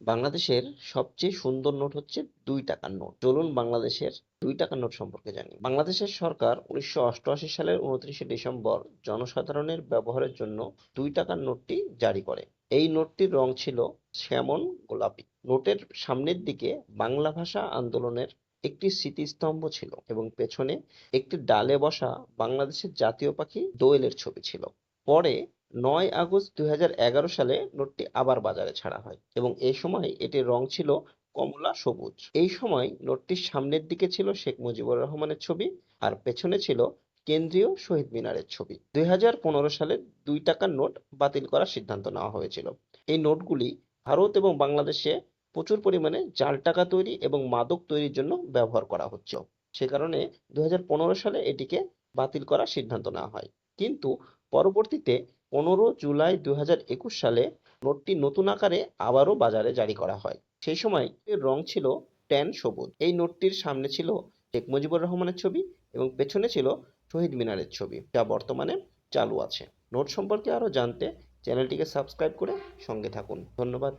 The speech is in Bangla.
বাংলাদেশের সবচেয়ে সুন্দর নোট হচ্ছে ২ টাকার নোট। চলুন বাংলাদেশের ২ টাকার নোট সম্পর্কে জানি। বাংলাদেশের সরকার ১৯৮৮ সালের ২৯শে ডিসেম্বর জনসাধারণের ব্যবহারের জন্য ২ টাকার নোটটি জারি করে। এই নোটটির রং ছিল শ্যামন গোলাপি। নোটের সামনের দিকে বাংলা ভাষা আন্দোলনের একটি স্মৃতিস্তম্ভ ছিল এবং পেছনে একটি ডালে বসা বাংলাদেশের জাতীয় পাখি দোয়েলের ছবি ছিল। পরে ৯ আগস্ট ২০১১ সালে নোটটি আবার বাজারে ছাড়া হয় এবং এই সময় এটির রং ছিল কমলা সবুজ। এই সময় নোটটির সামনের দিকে ছিল শেখ মুজিবুর রহমানের ছবি আর পেছনে ছিল কেন্দ্রীয় শহীদ মিনারের ছবি। ২০১৫ সালে ২ টাকার নোট বাতিল করার সিদ্ধান্ত নেওয়া হয়েছিল। এই নোটগুলি ভারত এবং বাংলাদেশে প্রচুর পরিমাণে জাল টাকা তৈরি এবং মাদক তৈরির জন্য ব্যবহার করা হচ্ছিল। সে কারণে ২০১৫ সালে এটিকে বাতিল করার সিদ্ধান্ত নেওয়া হয়। কিন্তু পরবর্তীতে ১৫ জুলাই ২০২১ সালে নোটটি নতুন আকারে আবারও বাজারে জারি করা হয়। সেই সময় এর রং ছিল ট্যান সবুজ। এই নোটটির সামনে ছিল শেখ মুজিবুর রহমানের ছবি এবং পেছনে ছিল শহীদ মিনারের ছবি, যা বর্তমানে চালু আছে। নোট সম্পর্কে আরও জানতে চ্যানেলটিকে সাবস্ক্রাইব করে সঙ্গে থাকুন। ধন্যবাদ।